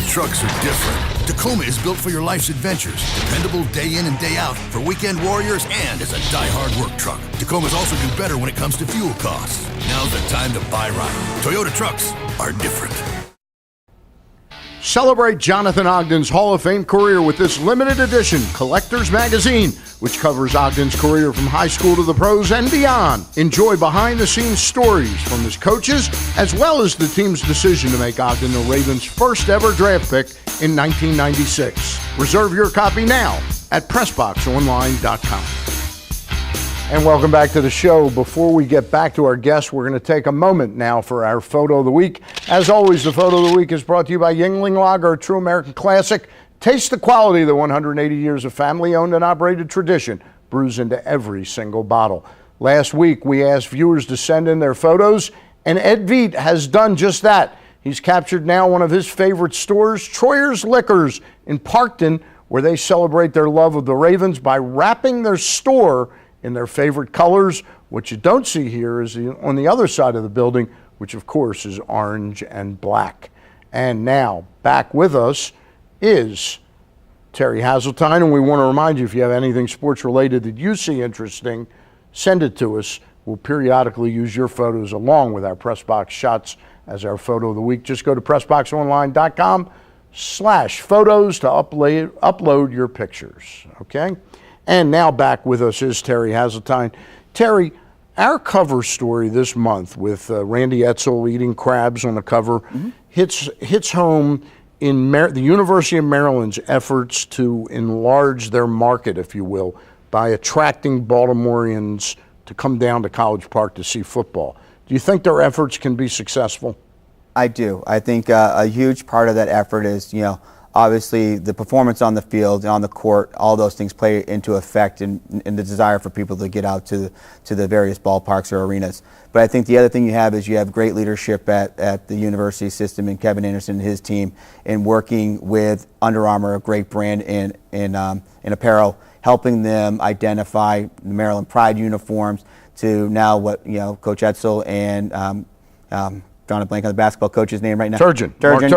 trucks are different. Tacoma is built for your life's adventures. Dependable day in and day out for weekend warriors and as a die-hard work truck. Tacomas also do better when it comes to fuel costs. Now's the time to buy right. Toyota trucks are different. Celebrate Jonathan Ogden's Hall of Fame career with this limited edition Collector's Magazine, which covers Ogden's career from high school to the pros and beyond. Enjoy behind-the-scenes stories from his coaches, as well as the team's decision to make Ogden the Ravens' first ever draft pick in 1996. Reserve your copy now at PressBoxOnline.com. And welcome back to the show. Before we get back to our guests, we're going to take a moment now for our Photo of the Week. As always, the Photo of the Week is brought to you by Yuengling Lager, a true American classic. Taste the quality of the 180 years of family-owned and operated tradition brews into every single bottle. Last week, we asked viewers to send in their photos, and Ed Veet has done just that. He's captured now one of his favorite stores, Troyer's Liquors in Parkton, where they celebrate their love of the Ravens by wrapping their store in their favorite colors. What you don't see here is on the other side of the building, which of course is orange and black. And now, back with us is Terry Hasseltine, and we want to remind you, if you have anything sports related that you see interesting, send it to us. We'll periodically use your photos along with our PressBox shots as our Photo of the Week. Just go to PressBoxOnline.com/photos to upload your pictures, okay? And now back with us is Terry Hasseltine. Terry, our cover story this month with Randy Edsall eating crabs on the cover hits home in the University of Maryland's efforts to enlarge their market, if you will, by attracting Baltimoreans to come down to College Park to see football. Do you think their efforts can be successful? I do. I think a huge part of that effort is, obviously the performance on the field, on the court, all those things play into effect in the desire for people to get out to the various ballparks or arenas. But I think the other thing you have is you have great leadership at the university system and Kevin Anderson and his team in working with Under Armour, a great brand in apparel, helping them identify the Maryland Pride uniforms to now what Coach Edsall and drawing a blank on the basketball coach's name right now. Turgeon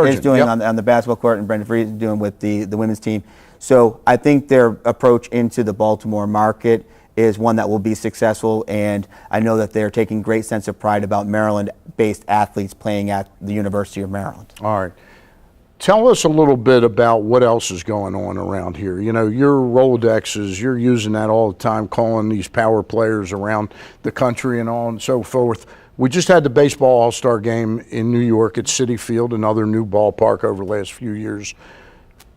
is doing on the basketball court, and Brendan Freed is doing with the women's team. So I think their approach into the Baltimore market is one that will be successful, and I know that they're taking great sense of pride about Maryland-based athletes playing at the University of Maryland. All right. Tell us a little bit about what else is going on around here. Your Rolodexes, you're using that all the time, calling these power players around the country and on and so forth. We just had the baseball all-star game in New York at Citi Field, another new ballpark over the last few years.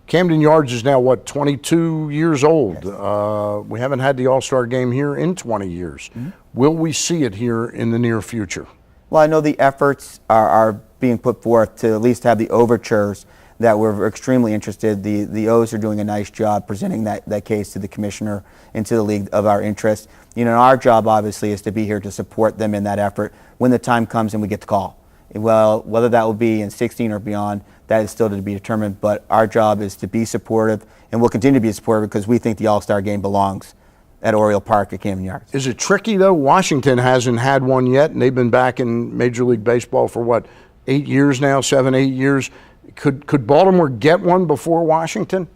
Camden Yards is now, 22 years old. Yes. We haven't had the all-star game here in 20 years. Mm-hmm. Will we see it here in the near future? Well, I know the efforts are being put forth to at least have the overtures that we're extremely interested. The O's are doing a nice job presenting that case to the commissioner and to the league of our interest. Our job obviously is to be here to support them in that effort when the time comes and we get the call. Well, whether that will be in 16 or beyond, that is still to be determined, but our job is to be supportive, and we'll continue to be supportive because we think the All-Star game belongs at Oriole Park at Camden Yards. Is it tricky, though? Washington hasn't had one yet, and they've been back in Major League Baseball for 8 years now, 7, 8 years. Could Baltimore get one before Washington?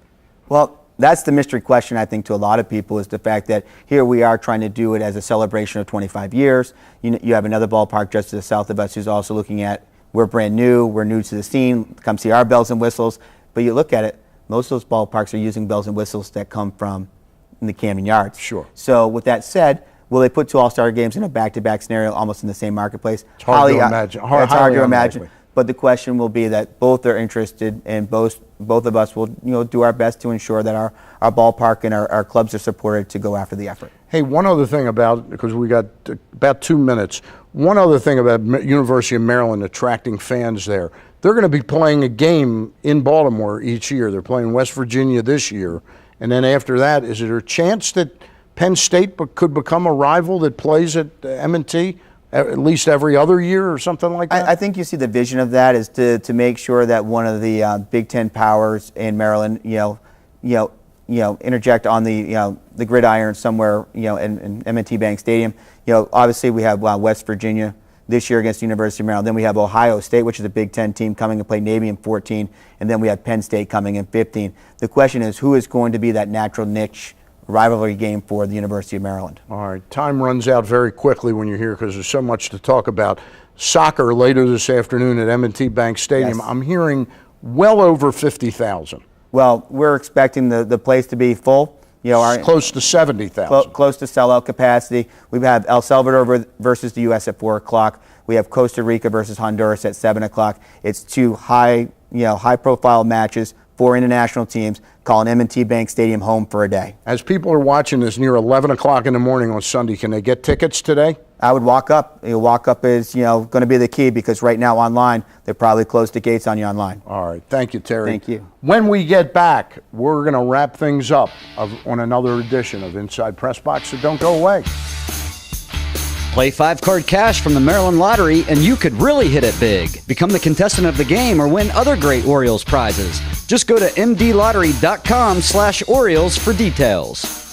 Well, that's the mystery question, I think, to a lot of people, is the fact that here we are trying to do it as a celebration of 25 years. You have another ballpark just to the south of us who's also looking at, we're brand new, we're new to the scene, come see our bells and whistles. But you look at it, most of those ballparks are using bells and whistles that come from the Camden Yards. Sure. So with that said, will they put two all-star games in a back-to-back scenario almost in the same marketplace? It's hard to imagine. It's hard to imagine. But the question will be that both are interested, and both of us will do our best to ensure that our ballpark and our clubs are supported to go after the effort. Hey, one other thing because we got about 2 minutes, one other thing about University of Maryland attracting fans there. They're going to be playing a game in Baltimore each year. They're playing West Virginia this year. And then after that, is there a chance that Penn State could become a rival that plays at M&T? At least every other year or something like that? I think you see the vision of that is to make sure that one of the Big Ten powers in Maryland, interject on the gridiron somewhere, in M&T Bank Stadium. Obviously we have West Virginia this year against the University of Maryland. Then we have Ohio State, which is a Big Ten team, coming and play Navy in 14, and then we have Penn State coming in 15. The question is, who is going to be that natural niche rivalry game for the University of Maryland? All right, time runs out very quickly when you're here because there's so much to talk about. Soccer later this afternoon at M&T Bank Stadium. Yes. I'm hearing well over 50,000. Well, we're expecting the place to be full. You know, It's close to 70,000. Close to sellout capacity. We have El Salvador versus the U.S. at 4 o'clock. We have Costa Rica versus Honduras at 7 o'clock. It's two high-profile matches for international teams, calling M&T Bank Stadium home for a day. As people are watching this near 11 o'clock in the morning on Sunday, can they get tickets today? I would walk up. Walk up is going to be the key, because right now online they're probably closed the gates on you online. All right. Thank you, Terry. Thank you. When we get back, we're going to wrap things up on another edition of Inside PressBox, so don't go away. Play 5-card cash from the Maryland Lottery and you could really hit it big. Become the contestant of the game or win other great Orioles prizes. Just go to mdlottery.com/Orioles for details.